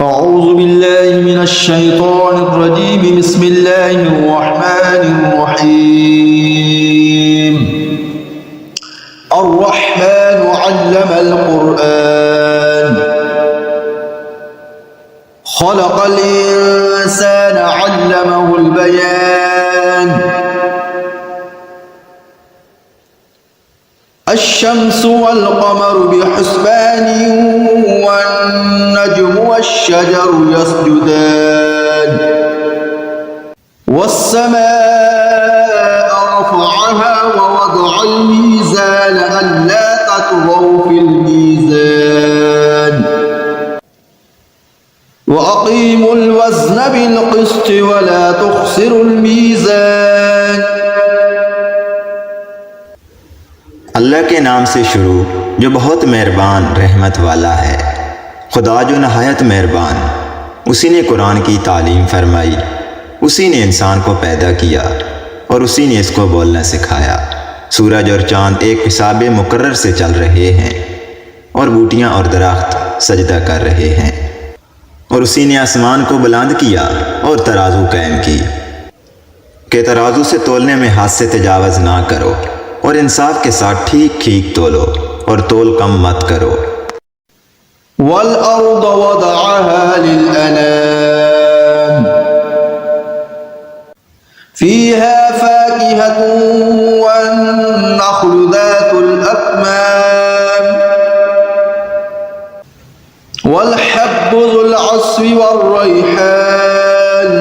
أعوذ بالله من الشيطان الرجيم بسم الله الرحمن الرحيم الرحمن علم القرآن خلق الإنسان علمه البيان الشمس والقمر بحسبان والنجم والشجر يسجدان والسماء رفعها ووضع الميزان ألا تطغوا في الميزان وأقيموا الوزن بالقسط ولا تخسروا الميزان। अल्लाह के नाम से शुरू जो बहुत मेहरबान रहमत वाला है। खुदा जो नहायत मेहरबान, उसी ने कुरान की तालीम फरमाई, उसी ने इंसान को पैदा किया और उसी ने इसको बोलना सिखाया। सूरज और चाँद एक हिसाब मुकर्रर से चल रहे हैं और बूटियाँ और दरख्त सजदा कर रहे हैं। और उसी ने आसमान को बुलंद किया और तराजू कायम की कि तराजू से तोलने में हाथ से तजावज़ ना करो और इंसाफ के साथ ठीक ठीक तोलो और तोल कम मत करो। वल-अर्द वदअहा लिल-अनाम फीहा फाकिहतुन वन-नख्लु ज़ातुल अक्माम वल-हब्बु ज़ुल-अस्फ़ि वर-रैहान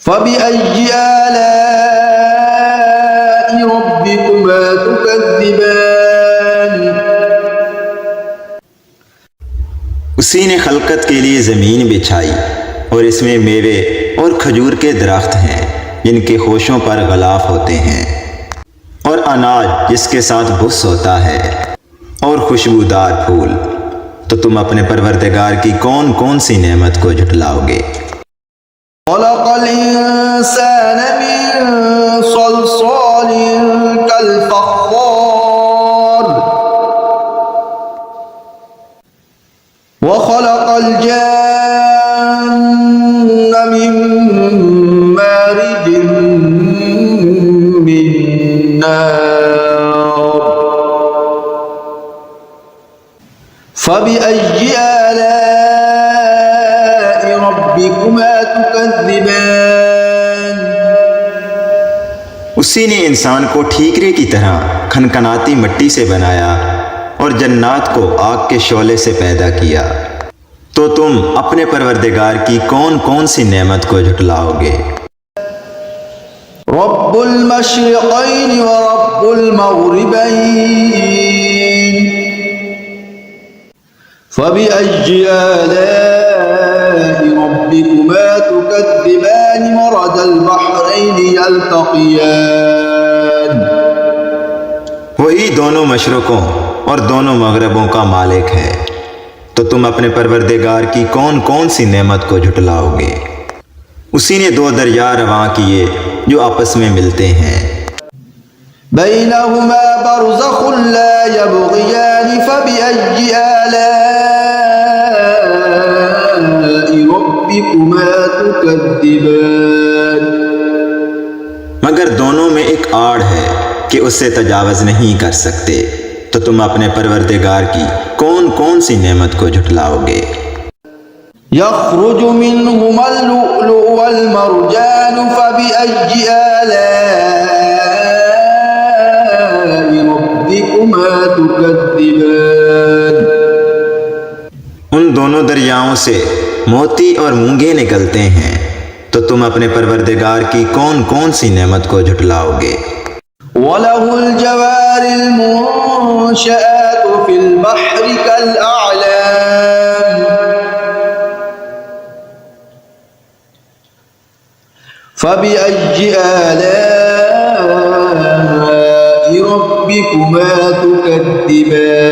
फ़बिअय्यि आलाइ रब्बिकुमा तुकज़्ज़िबान। उसी ने खलकत के लिए ज़मीन बिछाई और इसमें मेवे और खजूर के दरख्त हैं जिनके खोशों पर गलाफ होते हैं और अनाज जिसके साथ बुस होता है और खुशबूदार फूल। तो तुम अपने परवरदिगार की कौन कौन सी नेमत को झुटलाओगे। खलक़ल इंसान मिन सलसालिन कल-फ़ख़्ख़ार व खलक़ल जन्न मिन मारिजिन मिन नार फ़बिअय्यि आलाइ रब्बिकुमा तुकज़्ज़िबान। उसी ने इंसान को ठीकरे की तरह खनखनाती मिट्टी से बनाया और जन्नात को आग के शोले से पैदा किया। तो तुम अपने परवरदिगार की कौन कौन सी नेमत को झुटलाओगे। रब्बुल मशरिक़ैन व रब्बुल मग़रिबैन फ़बिअय्यि आलाइ रब्बिकुमा तुकज़्ज़िबान मरजल बहरैनि यल्तक़ियान। वही दोनों मशरक़ों और दोनों मगरबों का मालिक है। तो तुम अपने परवरदिगार की कौन कौन सी नेमत को झुटलाओगे। उसी ने दो दरिया रवां किए जो आपस में मिलते हैं। बैनहुमा बरज़ख़ुन ला यबग़ियान फ़बिअय्यि आलाइ रब्बिकुमा तुकज़्ज़िबान। मगर दोनों में एक आड़ है कि उससे तजावज़ नहीं कर सकते। तो तुम अपने परवरदिगार की कौन कौन सी नेमत को झुटलाओगे। यख़्रुजु मिन्हुमल लुअ्लुअु वल मरजान फ़बिअय्यि आलाइ रब्बिकुमा तुकज़्ज़िबान। उन दोनों दरियाओं से मोती और मूंगे निकलते हैं। तो तुम अपने परवरदिगार की कौन कौन सी नेमत को झुटलाओगे। वलहुल जवारिल मुंशआतु फिल बहरि कल अअलाम फ़बिअय्यि आलाइ रब्बिकुमा तुकज़्ज़िबान।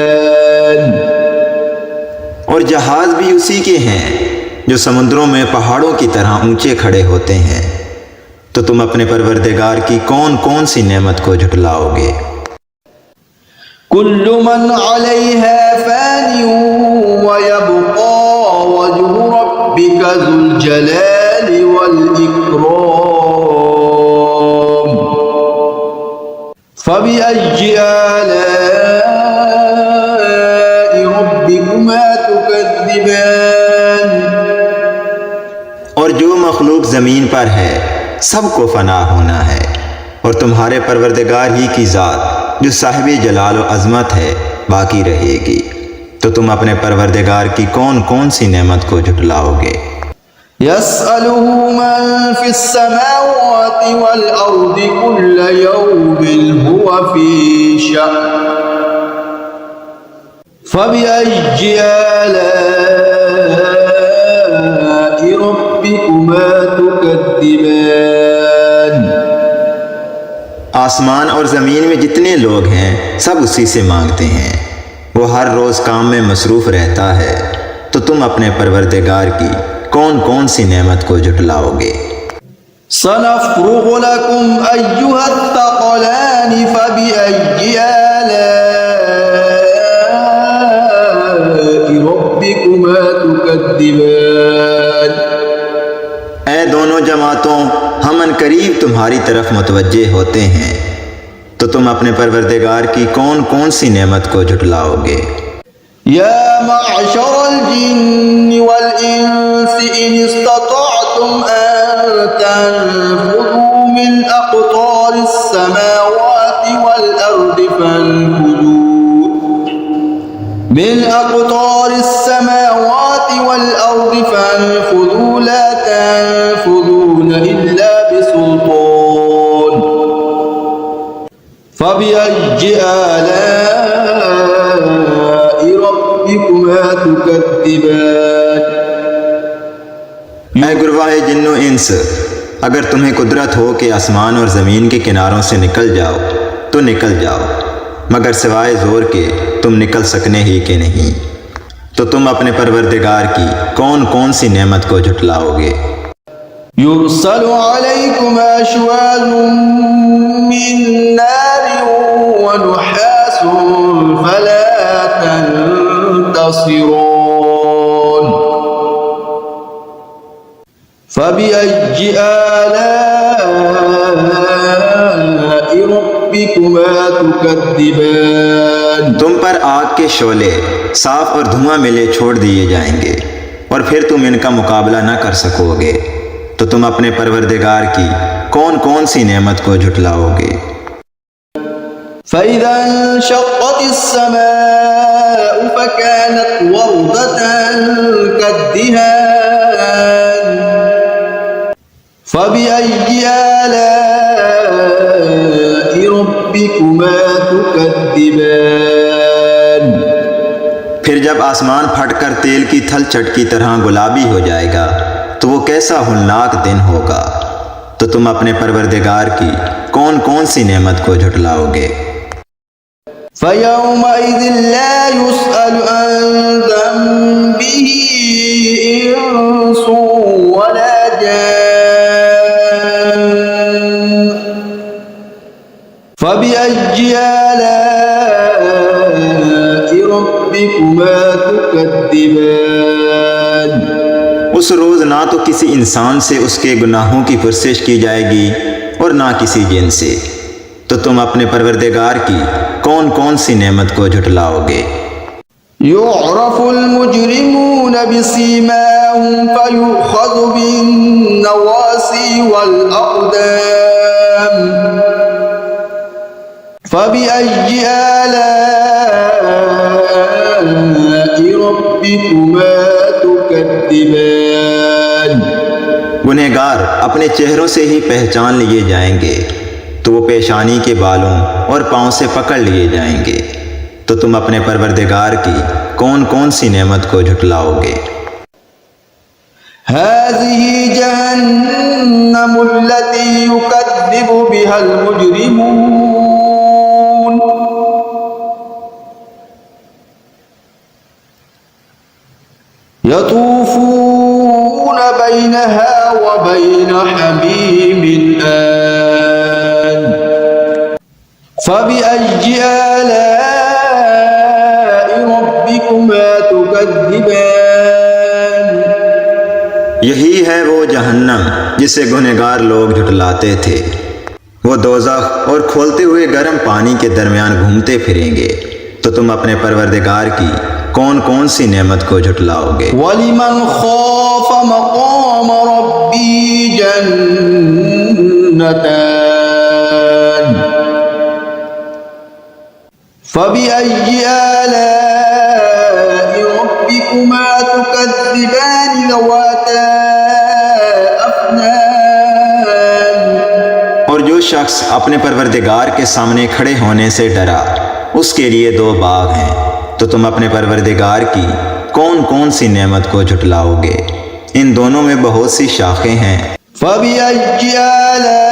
और जहाज भी उसी के हैं जो समुद्रों में पहाड़ों की तरह ऊंचे खड़े होते हैं। तो तुम अपने परवरदिगार की कौन कौन सी नेमत को झुटलाओगे। कुल्लु मन अलैहा फ़ानिन व यबक़ा الجلال والإكرام فبأي آلاء ربكما تكذبان। और जो मखलूक ज़मीन पर है सबको फना होना है, और तुम्हारे परवरदिगार ही की ज़ात जो साहिब जलाल व अज़मत है बाकी रहेगी। तो तुम अपने परवरदिगार की कौन कौन सी नेमत को झुटलाओगे। यस्अलुहु मन फिस्समावाति वल अर्दि कुल्ल यौमिन हुवा फी शअन फबिअय्यि आलाइ रब्बिकुमा तुकद्दिबान। आसमान और ज़मीन में जितने लोग हैं सब उसी से मांगते हैं, वो हर रोज़ काम में मसरूफ़ रहता है। तो तुम अपने परवरदिगार की कौन कौन सी नेमत को झुटलाओगे। सनफ़्रुग़ु लकुम अय्युहत्थक़लानि फबिअय्यि आलाइ रब्बिकुमा तुकद्दिबान। ऐ दोनों जमातों, हम अनकरीब तुम्हारी तरफ मुतवज्जे होते हैं, तो तुम अपने परवरदिगार की कौन कौन सी नेमत को झुटलाओगे। या मअशरल जिन्नि वल इंसि इन इस्ततअतुम अन तनफुज़ू मिन अक़तारिस समावाति वल अर्दि फन्फुज़ू मिन अक़तारिस समावाति वल अर्दि फन्फुज़ू ला तनफुज़ून इल्ला बिसुल्तान फबिअय्यि आलाइ रब्बिकुमा तुकद्दिबान। ऐ गुरवाह जिन्नो इंस, अगर तुम्हें कुदरत हो कि आसमान और ज़मीन के किनारों से निकल जाओ तो निकल जाओ, मगर सिवाय ज़ोर के तुम निकल सकने ही के नहीं। तो तुम अपने परवरदिगार की कौन कौन सी नेमत को झुटलाओगे। युरसलु अलैकुम अशवाज़ुम मिन नारिन व नुहासुन फला तंतसिरून फबिअय्यि आलाइ रब्बिकुमा तुकद्दिबान। तुम पर आग के शोले साफ और धुआं मिले छोड़ दिए जाएंगे, और फिर तुम इनका मुकाबला न कर सकोगे। तो तुम अपने परवरदिगार की कौन कौन सी नेमत को झुटलाओगे। फ़इज़ा इंशक़्क़तिस समाउ फ़कानत वरदतन कद्दिहान फ़बिअय्यि आलाइ रब्बिकुमा तुकद्दिबान। फिर जब आसमान फटकर तेल की थल चट की तरह गुलाबी हो जाएगा तो वो कैसा होलनाक दिन होगा। तो तुम अपने परवरदिगार की कौन कौन सी नेमत को झुटलाओगे। फ़यौमइज़िन ला युस्अलु अन ज़ंबिही इंसुन वला जान फ़बिअय्यि आलाइ रब्बिकुमा तुकद्दिबान। उस रोज़ ना तो किसी इंसान से उसके गुनाहों की पुरसिश की जाएगी और ना किसी जिन से। तो तुम अपने परवरदिगार की कौन कौन सी नेमत को झुटलाओगे। युअरफुल मुजरिमून बिसीमाहुम फयुख़ज़ु बिन्नवासी वल अक़दाम फ़बिअय्यि आलाइ रब्बिकुमा तुकद्दिबान। गुनहगार अपने चेहरों से ही पहचान लिए जाएंगे, तो वो पेशानी के बालों और पाँव से पकड़ लिए जाएंगे। तो तुम अपने परवरदिगार की कौन कौन सी नेमत को झुटलाओगे। हाज़िही जहन्नमुल्लती युकज़्ज़िबु बिहल मुजरिमून यतूफून बैनहा व बैन हमीमिन आन फ़बिअय्यि आलाइ रब्बिकुमा तुकद्दिबान। यही है वो जहन्नम जिसे गुनहगार लोग झुटलाते थे। वो दोज़ख और खोलते हुए गर्म पानी के दरमियान घूमते फिरेंगे। तो तुम अपने परवरदिगार की कौन कौन सी नेमत को झुटलाओगे? वलिमन खौफ मक़ाम रब्बी जन्नतान फबिअय्यि आलाइ रब्बिकुमा तुकज़्ज़िबान ज़वाता अफ़नान। और जो शख्स अपने परवरदिगार के सामने खड़े होने से डरा, उसके लिए दो बाग हैं। तो तुम अपने परवरदिगार की कौन कौन सी नेमत को झुटलाओगे? इन दोनों में बहुत सी शाखें हैं। फबिअय्यि आलाइ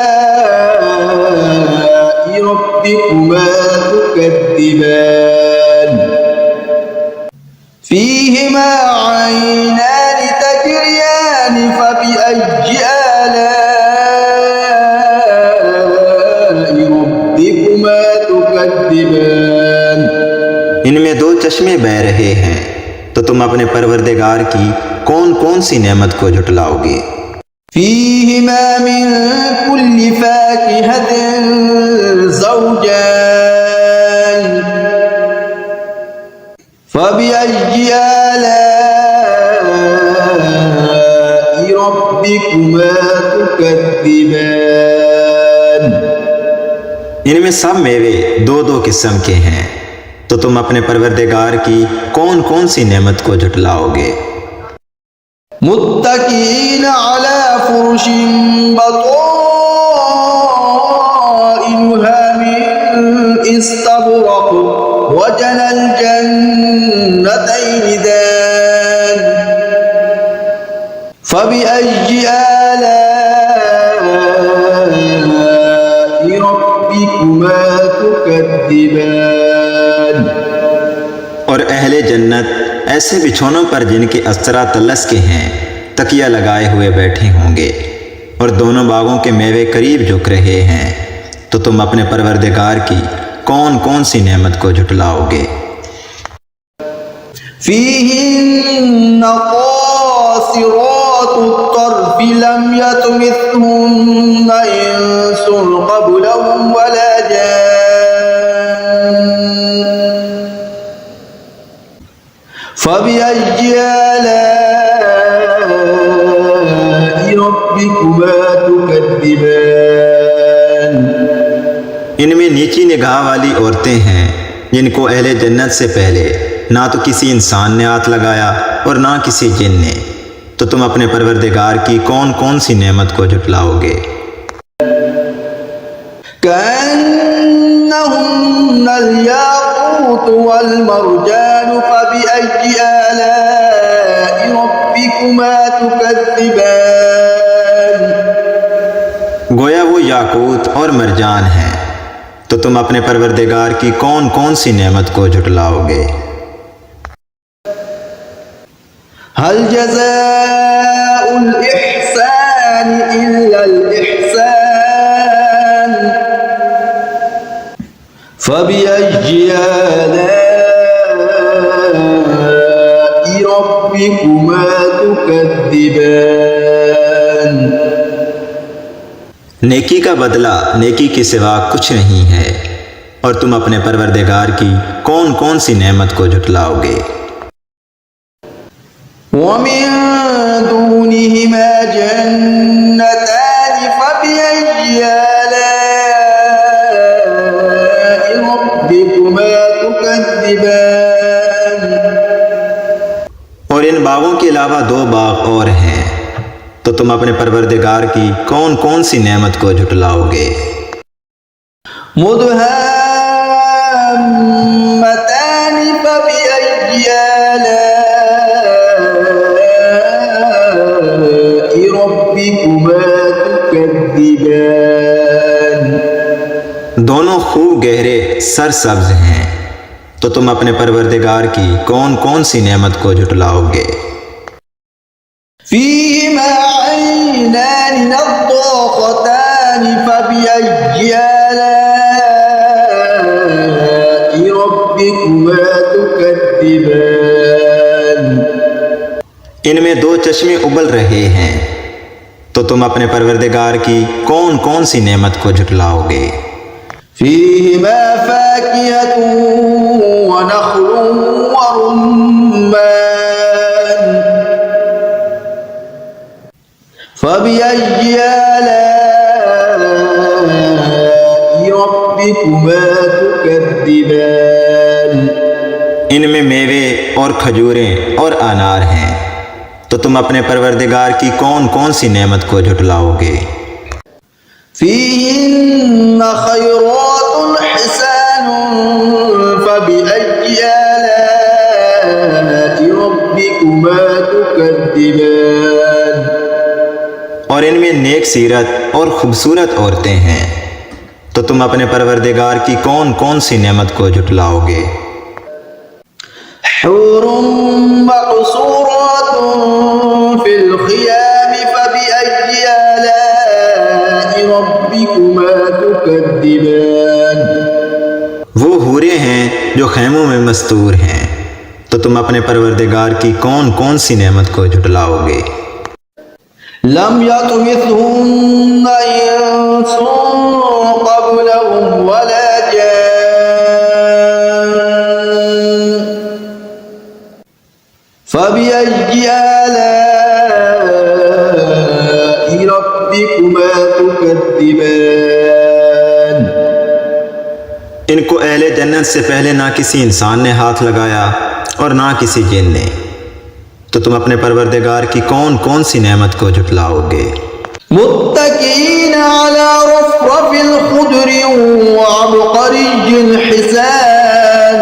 रब्बिकुमा तुकज़्ज़िबान फ़ीहिमा ऐनान तजरियान फबिअय्यि आलाइ रब्बिकुमा तुकज़्ज़िबान। इनमें दो चश्मे बह रहे हैं। तो तुम अपने परवरदिगार की कौन कौन सी नेमत को झुटलाओगे? फ़ीहिमा मिन कुल्लि फ़ाकिहतिन ज़ौजान फबिअय्यि आलाइ रब्बिकुमा तुकज़्ज़िबान। इनमें सब मेवे दो दो किस्म के हैं। तो तुम अपने परवरदिगार की कौन कौन सी नेमत को झुटलाओगे? मुत्तकीन अला फुरुशिन बताइनुहा मिन इस्तबरक़ वजनल जन्नतैनि दान फबिअय्यि आलाइ रब्बिकुमा तुकज़्ज़िबान। और अहले जन्नत ऐसे बिछौनों पर जिनके अस्तरा तलस के हैं, तकिया लगाए हुए बैठे होंगे और दोनों बागों के मेवे करीब झुक रहे हैं। तो तुम अपने परवरदिगार की कौन कौन सी नेमत को झुटलाओगे? फ़ीहिन्न क़ासिरातुत तर्फ़ लम यतमिथहुन्न इंसुन क़ब्लहुम वला जान फबिअय्यि आलाइ रब्बिकुमा तुकज़्ज़िबान। इनमें नीची निगाह वाली औरतें हैं जिनको अहले जन्नत से पहले ना तो किसी इंसान ने हाथ लगाया और ना किसी जिन ने। तो तुम अपने परवरदिगार की कौन कौन सी नेमत को झुटलाओगे? कअन्नहुन्नल याक़ूत वल मरजान फबिअय्यि आलाइ रब्बिकुमा तुकज़्ज़िबान। गोया वो याकूत और मरजान हैं। तो तुम अपने परवरदिगार की कौन कौन सी नेमत को झुटलाओगे? हल जज़ाउल इहसान इल्लल इहसान फबिअय्यि आलाइ रब्बिकुमा तुकज़्ज़िबान। नेकी का बदला नेकी के सिवा कुछ नहीं है। और तुम अपने परवरदिगार की कौन कौन सी नेमत को झुटलाओगे? वमिन दूनिहिमा जन्नतान फबिअय्यि आलाइ रब्बिकुमा तुकज़्ज़िबान। और इन बागों के अलावा दो बाग और हैं। तो तुम अपने परवरदिगार की कौन कौन सी नेमत को झुटलाओगे? मुदहाम्मतान फबिअय्यि आलाइ रब्बिकुमा तुकज़्ज़िबान। दोनों खूब गहरे सरसब्ज हैं। तो तुम अपने परवरदिगार की कौन कौन सी नेमत को झुटलाओगे? फ़ीहिमा ऐनान नज़्ज़ाख़तान फबिअय्यि आलाइ रब्बिकुमा तुकज़्ज़िबान। इनमें 2 चश्मे उबल रहे हैं, तो तुम अपने परवरदिगार की कौन कौन सी नेमत को झुटलाओगे। فيهما فاكهة ونخل ورمان فبأي آلاء ربكما تكذبان। इनमें मेवे और खजूरें और अनार हैं, तो तुम अपने परवरदिगार की कौन कौन सी नेमत को झुटलाओगे। فيهن خيرات حسان فبأي آلاء ربكما تكذبان। और इनमें नेक सीरत और खूबसूरत औरतें हैं, तो तुम अपने परवरदिगार की कौन कौन सी नेमत को झुटलाओगे। حور مقصورات في الخيام فبأي آلاء ربكما تكذبان। वो हूरें हैं जो खैमों में मस्तूर हैं, तो तुम अपने परवरदिगार की कौन कौन सी नेमत को झुटलाओगे। لم يطمثهن إنس قبلهم ولا جان فبأي آلاء ربكما تكذبان। इनको अहले जन्नत से पहले ना किसी इंसान ने हाथ लगाया और ना किसी जिन ने, तो तुम अपने परवरदिगार की कौन कौन सी नेमत को झुटलाओगे। मुत्तकीन अला रफ़रफ़िल ख़ुदरि वअबक़रिय्यिन हिसान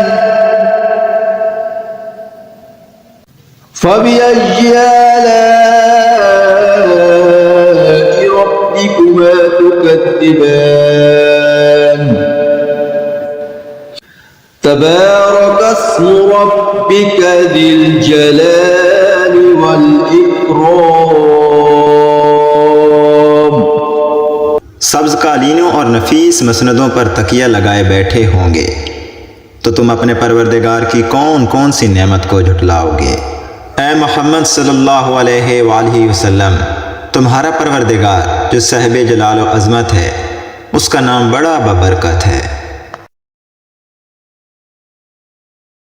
फबिअय्यि आलाइ रब्बिकुमा तुकज़्ज़िबान। तबारक अस्मु रब्बिका ज़िल जलालि वल इकराम। सब्ज कालीनों और नफीस मसनदों पर तकिया लगाए बैठे होंगे, तो तुम अपने परवरदिगार की कौन कौन सी नेमत को झुटलाओगे। ऐ मोहम्मद सल्लल्लाहु अलैहि वसल्लम, तुम्हारा परवरदिगार जो साहिब जलाल व अज़मत है, उसका नाम बड़ा बबरकत है।